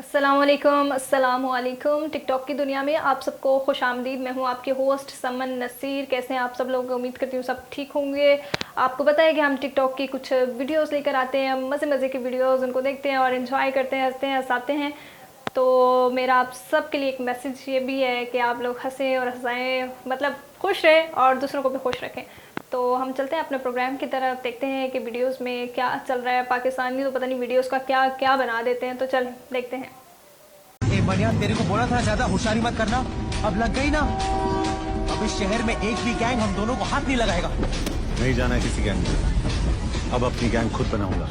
अस्सलामुअलैकुम टिकटॉक की दुनिया में आप सबको खुशामदीद। मैं हूँ आपके होस्ट समन नसीर। कैसे हैं आप सब लोग? उम्मीद करती हूँ सब ठीक होंगे। आपको पता है कि हम टिकटॉक की कुछ वीडियोस लेकर आते हैं, मज़े मज़े की वीडियोस, उनको देखते हैं और इन्जॉय करते हैं, हंसते हैं, हंसाते हैं। तो मेरा आप सब के लिए एक मैसेज ये भी है कि आप लोग हंसें और हंसाएँ, मतलब खुश रहें और दूसरों को भी खुश रखें। तो हम चलते हैं अपने प्रोग्राम की तरफ, देखते हैं कि वीडियोस में क्या चल रहा है। पाकिस्तानी तो पता नहीं वीडियोस का क्या क्या बना देते हैं, तो चल देखते हैं। बढ़िया, तेरे को बोला था ज्यादा होशियारी मत करना, अब लग गई ना। अब इस शहर में एक भी गैंग हम दोनों को हाथ नहीं लगाएगा। नहीं जाना किसी गैंग में, अब अपनी गैंग खुद बनाऊंगा।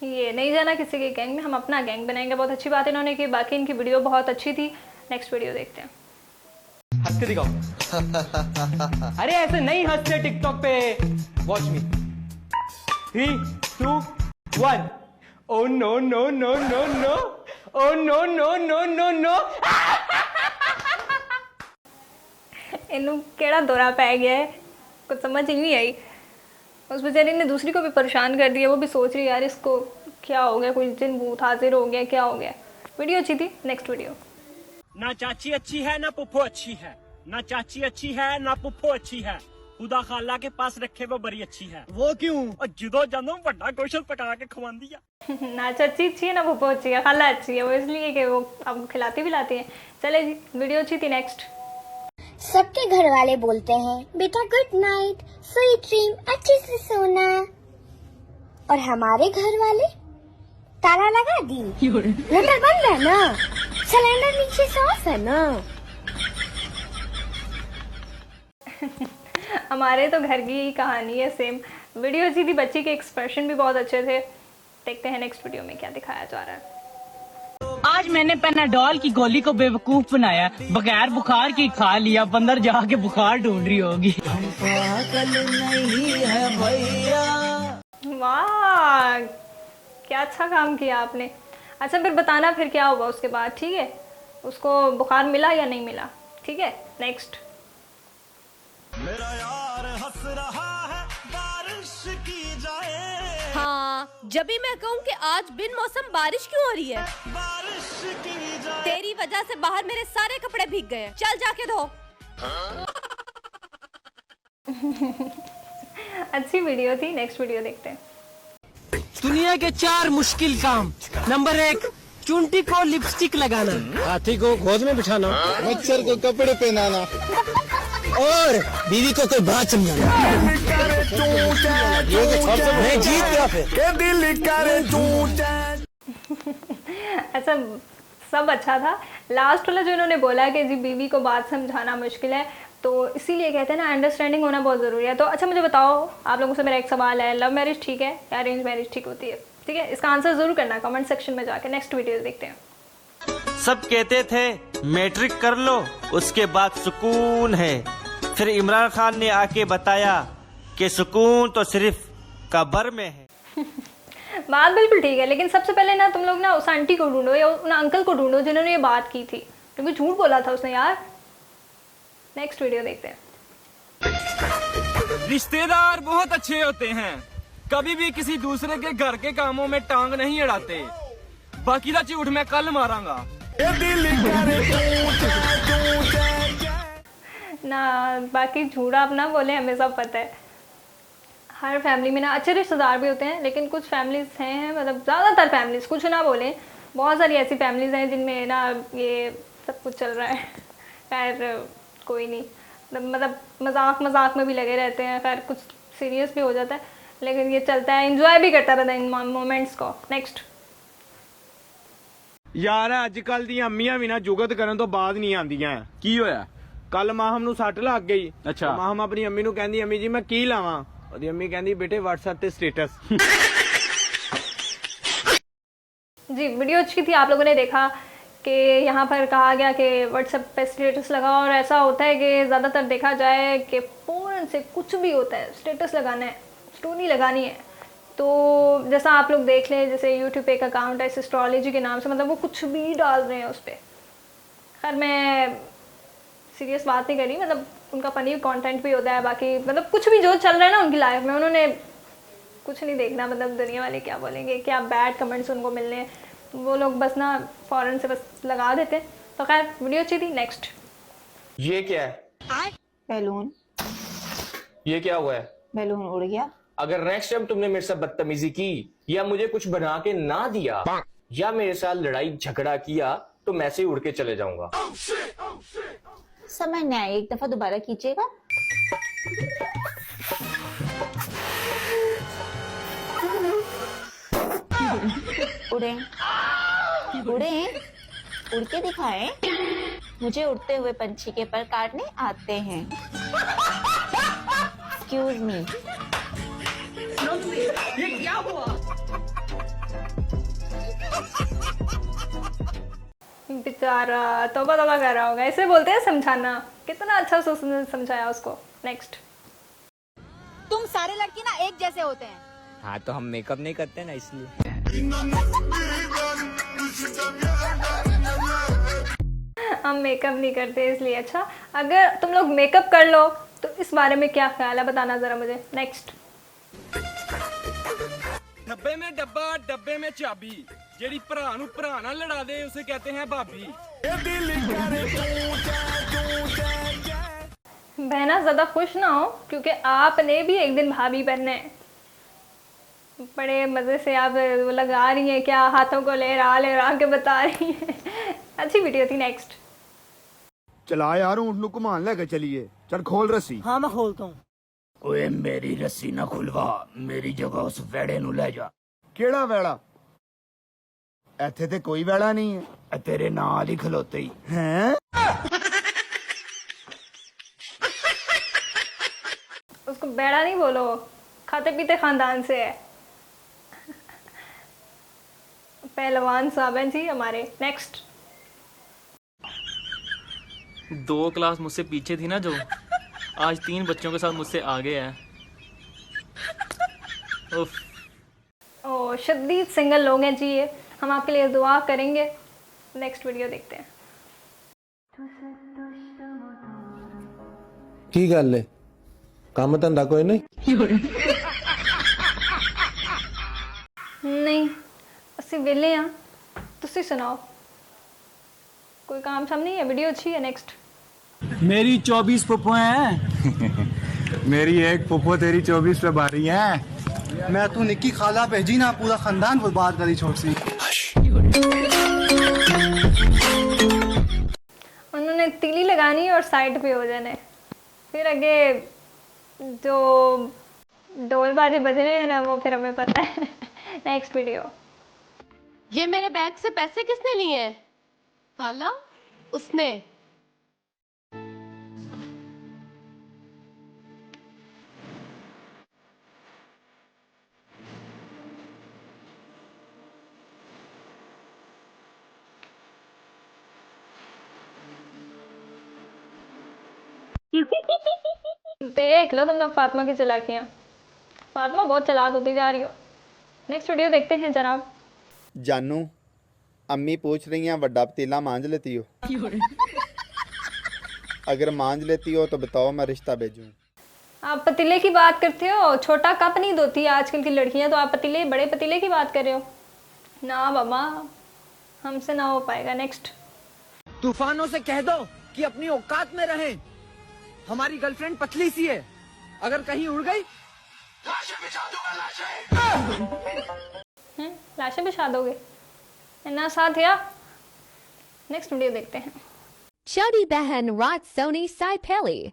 ये नहीं जाना किसी के गैंग में, हम अपना गैंग बनाएंगे। बहुत अच्छी बात इन्होंने की, बाकी इनकी वीडियो बहुत अच्छी थी। नेक्स्ट वीडियो देखते हैं। हंस के दिखाओ। अरे ऐसे नहीं हंसते टिकटॉक पे। Watch me. 3, 2, 1। Oh no no no no no, oh no no no no no. इन्हों केड़ा दौरा पै गया है, कुछ समझ ही नहीं आई। उस बेचारी ने दूसरी को भी परेशान कर दिया, वो भी सोच रही यार इसको क्या हो गया, कोई जिन भूत हाजिर हो गया, क्या हो गया। वीडियो अच्छी थी। Next video. ना चाची अच्छी है ना पुप्पो अच्छी है, ना चाची अच्छी है ना पुप्पो अच्छी है, खुदा खाला के पास रखे वो बड़ी अच्छी है। वो क्यों? और जिदो जानो बड़ा गोश्त पका के खवांदी है। ना चाची अच्छी है ना पुप्पो अच्छी है, खाला अच्छी है। वो इसलिए कि वो आपको खिलाती पिलाती है। चले जी, वीडियो अच्छी थी। नेक्स्ट। सबके घर वाले बोलते हैं बेटा गुड नाइट, स्वीट ड्रीम, अच्छे से सोना। और हमारे घर वाले ताला लगा दी, मोटर बंद है ना, सिलेंडर नीचे से ऑफ है ना। हमारे तो घर की ही कहानी है सेम। वीडियो अच्छी थी, बच्ची के एक्सप्रेशन भी बहुत अच्छे थे। देखते हैं नेक्स्ट वीडियो में क्या दिखाया जा रहा है। आज मैंने पेनाडोल की गोली को बेवकूफ बनाया, बगैर बुखार की खा लिया, बंदर जाके बुखार ढूंढ रही होगी। वाह, क्या अच्छा काम किया आपने। अच्छा फिर बताना फिर क्या हुआ उसके बाद, ठीक है? उसको बुखार मिला या नहीं मिला? ठीक है, नेक्स्ट। मेरा यार हंस रहा है बारिश की जाए, हाँ, जब भी मैं कहूँ कि आज बिन मौसम बारिश क्यों हो रही है, बारिश की जाए। तेरी वजह से बाहर मेरे सारे कपड़े भीग गए, चल जाके धो। अच्छी वीडियो थी। नेक्स्ट वीडियो देखते हैं। दुनिया के 4 मुश्किल काम। नंबर 1, चुंटी को लिपस्टिक लगाना, हाथी को गोद में बिठाना, मच्छर को कपड़े पहनाना और बीवी को कोई बात समझाना। मैं जीत गया फिर। अच्छा, सब अच्छा था। लास्ट वाला जो इन्होंने बोला कि जी बीवी को बात समझाना मुश्किल है, तो इसीलिए कहते हैं ना अंडरस्टैंडिंग होना बहुत ज़रूरी है। तो अच्छा मुझे बताओ, आप लोगों से मेरा एक सवाल है, लव मैरिज ठीक है या अरेंज मैरिज ठीक होती है? ठीक है, इसका आंसर ज़रूर करना कमेंट सेक्शन में जाके। नेक्स्ट वीडियो देखते हैं। सब कहते थे मैट्रिक कर लो उसके बाद सुकून है, फिर इमरान खान ने आके बताया कि सुकून तो सिर्फ कब्र में है। बात बिल्कुल ठीक है, लेकिन सबसे पहले ना तुम लोग ना उस आंटी को ढूंढो या उन अंकल को ढूंढो जिन्होंने ये बात की थी, क्योंकि झूठ बोला था उसने यार। नेक्स्ट वीडियो देखते हैं। रिश्तेदार बहुत अच्छे होते हैं, कभी भी किसी दूसरे के घर के कामों में टांग नहीं अड़ाते। बाकी का झूठ मैं कल मारांगा। ना बाकी झूठा आप ना बोले, हमें सब पता है। हर फैमिली में ना अच्छे रिश्तेदार भी होते हैं, लेकिन कुछ फैमिलीज हैं, मतलब ज़्यादातर फैमिलीज, कुछ ना बोले, बहुत सारी ऐसी फैमिलीज हैं जिनमें ना ये सब कुछ चल रहा है। खैर कोई नहीं, मतलब मजाक में भी लगे रहते हैं। खैर कुछ सीरियस भी हो जाता है, लेकिन ये चलता है, इंजॉय भी करता रहता है इन मोमेंट्स को। नेक्स्ट। यार अजकल दी अम्मियां भी ना जुगत करन तो बाद नहीं आंदियां। की होया? कल माहम नू सट लग गई। अच्छा। माहम अपनी अम्मी नू कहंदी, अम्मी जी मैं की लावां? ओदी अम्मी कहंदी, बेटे व्हाट्सएप ते स्टेटस। जी, वीडियो अच्छी थी। आप लोगों ने देखा कि यहाँ पर कहा गया कि व्हाट्सएप पे स्टेटस लगाओ, और ऐसा होता है कि ज़्यादातर देखा जाए कि फ़ौरन से कुछ भी होता है स्टेटस लगाना है, स्टोरी लगानी है। तो जैसा आप लोग देख लें, जैसे यूट्यूब पे एक अकाउंट है एस्ट्रोलॉजी के नाम से, मतलब वो कुछ भी डाल रहे हैं उस पर। खैर मैं सीरियस बात नहीं करी, मतलब उनका फनी कंटेंट भी होता है, बाकी मतलब कुछ भी जो चल रहा है ना उनकी लाइफ में, उन्होंने कुछ नहीं देखना, मतलब दुनिया वाले क्या बोलेंगे, क्या बैड कमेंट्स उनको मिलने हैं, तो वो लोग बस ना फ़ौरन से बस लगा देते हैं। तो खैर वीडियो अच्छी थी। नेक्स्ट। ये क्या है? बैलून। ये क्या हुआ है? बैलून उड़ गया। अगर नेक्स्ट टाइम तुमने मेरे साथ बदतमीजी की या मुझे कुछ बना के ना दिया या मेरे साथ लड़ाई झगड़ा किया तो मैं से ही उड़ के चले जाऊंगा। समझ नहीं आया, एक दफा दोबारा कीजिएगा। उड़े उड़े उड़ के दिखाएं। मुझे उड़ते हुए पंछी के पर काटने आते हैं। Excuse me. बेचारा तौबा तौबा कर रहा होगा। ऐसे बोलते हैं समझाना, कितना अच्छा समझाया उसको। नेक्स्ट। तुम सारे लड़के ना एक जैसे होते हैं। हाँ तो हम मेकअप नहीं करते ना इसलिए। हम मेकअप नहीं करते इसलिए। अच्छा, अगर तुम लोग मेकअप कर लो तो इस बारे में क्या ख्याल है, बताना जरा मुझे। नेक्स्ट। डब्बे में डब्बा, डब्बे में चाबी, जेड़ी भरा नू भरा ना लड़ा दे उसे कहते हैं भाभी। बहना ज्यादा खुश ना हो, क्योंकि आपने भी एक दिन भाभी बनना है। बड़े मजे से आप वो लगा रही हैं, क्या हाथों को ले रहा के बता रही हैं। अच्छी वीडियो थी। नेक्स्ट। चला यार ऊँट नु घुमान लेके चलिए। चल खोल रस्सी। हाँ मैं खोलता हूँ। ओए मेरी रस्सी ना खुलवा, मेरी जगह उस वेड़े नु ले जा। केड़ा वेड़ा? ਇੱਥੇ ਤੇ ਕੋਈ वेड़ा नहीं है, तेरे नाल ही खलोते ही हैं। उसको बेड़ा नहीं बोलो, खाते पीते खानदान से है। पहलवान साहब हैं जी हमारे। नेक्स्ट। 2 क्लास मुझसे पीछे थी ना जो, आज 3 बच्चों के साथ मुझसे आगे है। उफ। ओ शदीद सिंगल लोग हैं जी ये, हम आपके लिए दुआ करेंगे। नेक्स्ट वीडियो देखते हैं। की गल है, काम धंधा कोई नहीं? नहीं, ਅਸੀਂ ਵਿਹਲੇ ਆ, ਤੁਸੀਂ ਸੁਣਾਓ। कोई काम शाम नहीं है, वीडियो अच्छी है। नेक्स्ट। मेरी 24 पप्पू हैं। मेरी एक पुप्पो तेरी 24 पे भारी है। मैं तू निक्की खाला भेजी ना, पूरा खानदान बर्बाद करी छोड़ सी। उन्होंने तीली लगानी और साइड पे हो जाने, फिर आगे जो ढोल बाजे बजने हैं ना वो फिर हमें पता है। Next video. ये मेरे बैग से पैसे किसने लिए हैं? पाला उसने। देख लो तुम लोग फातिमा की चालाकियां। फातिमा बहुत चालाक होती जा रही हो। नेक्स्ट वीडियो देखते हैं जनाब। जानू अम्मी पूछ रही हैं बड़ा पतीला मांझ लेती हो? अगर मांझ लेती हो तो बताओ, मैं रिश्ता भेजूं। आप पतीले की बात करते हो, छोटा कप नहीं धोती आजकल की लड़कियां, तो आप पतीले, बड़े पतीले की बात कर रहे हो ना बाबा, हमसे ना हो पाएगा। नेक्स्ट। तूफानों से कह दो कि अपनी औकात में रहें। हमारी गर्लफ्रेंड पतली सी है, अगर कहीं उड़ गई लाशें बिछा दोगे ना साथ या। नेक्स्ट वीडियो देखते हैं। Chubby Behan Rot Sony Sai Peli.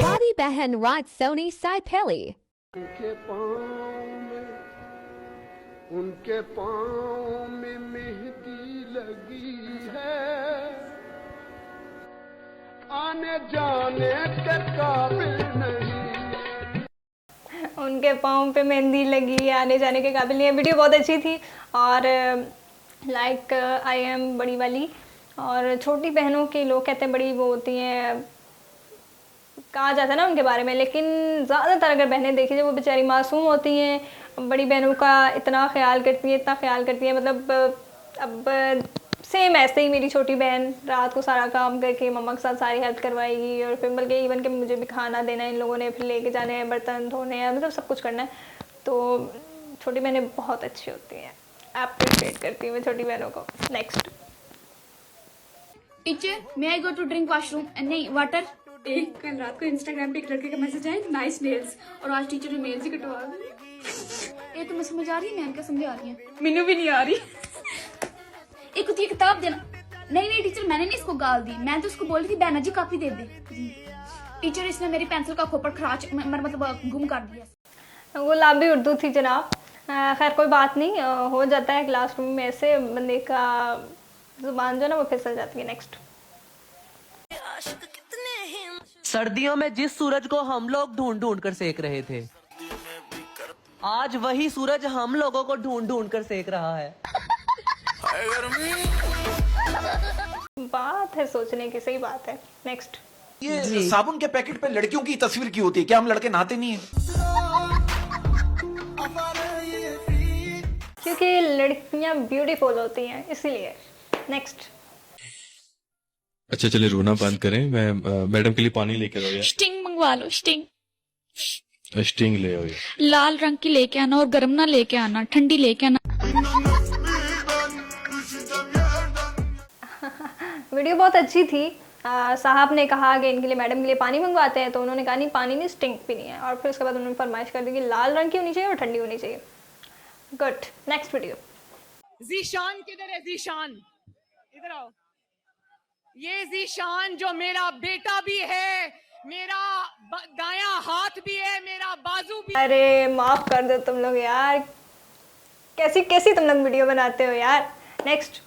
Bobby Behan Rot Sony Sai Peli. उनके पाँव में मेहंदी लगी है, आने जाने के काबिल नहीं। उनके पाँव पे मेहंदी लगी, आने जाने के काबिल नहीं है। वीडियो बहुत अच्छी थी और लाइक आई एम बड़ी वाली, और छोटी बहनों के लोग कहते हैं बड़ी वो होती हैं, कहा जाता है ना उनके बारे में, लेकिन ज़्यादातर अगर बहनें देखी जाए वो बेचारी मासूम होती हैं, बड़ी बहनों का इतना ख्याल करती हैं, इतना ख्याल करती हैं। मतलब अब सेम ऐसे ही मेरी छोटी बहन रात को सारा काम करके मम्मा के साथ सारी हेल्प करवाएगी, और फिर बल्कि इवन के मुझे भी खाना देना है इन लोगों ने, फिर लेके जाने हैं, बर्तन धोने हैं, मतलब सब कुछ करना है। तो छोटी बहनें बहुत अच्छी होती हैं, अप्रिशिएट करती हूँ मैं छोटी बहनों को। Next. Teacher may I go to drink washroom? नहीं, वाटर। एक कल रात को इंस्टाग्राम पे एक लड़के का मैसेज आया, नाइस नेल्स, और आज टीचर ने नेल्स ही कटवा दिए। ये तो मैं समझ आ रही है, मैम क्या समझ आ रही है, मैनू भी नहीं आ रही। एक होती है किताब देना। नहीं टीचर, मैंने नहीं इसको गाल दी, मैं तो उसको बोल रही थी बहना जी कॉपी दे दे। टीचर इसने मेरी पेंसिल का खोपड़ खराच मतलब गुम कर दिया। गुलाबी उर्दू थी जनाब। खैर कोई बात नहीं, हो जाता है क्लासरूम में, ऐसे बंदे का जुबान जो ना वो फिसल जाती है। नेक्स्ट। सर्दियों में जिस सूरज को हम लोग ढूंढ ढूंढ कर सेक रहे थे, आज वही सूरज हम लोगों को ढूंढ ढूंढ कर सेक रहा है। बात है सोचने की, सही बात है। नेक्स्ट। ये साबुन के पैकेट पे लड़कियों की तस्वीर क्यों होती है? क्या हम लड़के नहाते नहीं हैं? क्योंकि लड़कियां ब्यूटीफुल होती हैं इसीलिए। नेक्स्ट। अच्छा चले रोना बंद करें, मैं मैडम के लिए पानी लेकर आओ। स्टिंग मंगवा लो, स्टिंग। स्टिंग ले आओ। लाल रंग की लेके आना, और गर्म ना लेके आना, ठंडी लेके आना। वीडियो बहुत अच्छी थी। साहब ने कहा कि इनके लिए मैडम के लिए पानी मंगवाते हैं, तो उन्होंने कहा नहीं पानी नहीं, स्टिंग पीनी है, और फिर उसके बाद उन्होंने फरमाइश कर दी कि लाल रंग की होनी चाहिए और ठंडी होनी चाहिए। गुड। Next video. जीशान किधर है? जीशान इधर आओ। ये जीशान जो मेरा बेटा भी है, मेरा दायां हाथ भी है, मेरा बाजू भी। अरे माफ कर दो तुम लोग यार, कैसी कैसी तुम लोग वीडियो बनाते हो यार। नेक्स्ट।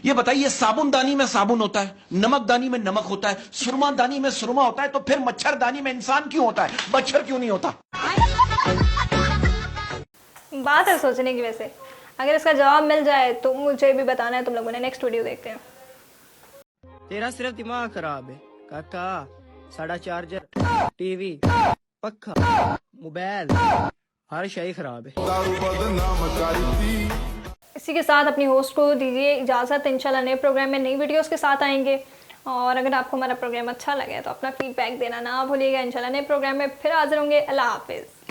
ये बताइए, साबुनदानी में साबुन होता है, नमकदानी में नमक होता है, सुरमादानी में सुरमा होता है, तो फिर मच्छरदानी में इंसान क्यों होता है? मच्छर क्यों नहीं होता? बात है सोचने की। वैसे अगर इसका जवाब मिल जाए तो मुझे भी बताना है तुम लोगों ने। नेक्स्ट वीडियो देखते हैं। तेरा सिर्फ दिमाग खराब है काका, साड़ा चार्जर, टीवी, पक्का, मोबाइल, हर शय खराब है। इसी के साथ अपनी होस्ट को दीजिए इजाज़त। इंशाल्लाह नए प्रोग्राम में नई वीडियोस के साथ आएंगे, और अगर आपको हमारा प्रोग्राम अच्छा लगे तो अपना फीडबैक देना ना भूलिएगा। इंशाल्लाह नए प्रोग्राम में फिर हाजिर होंगे। अल्लाह हाफिज़।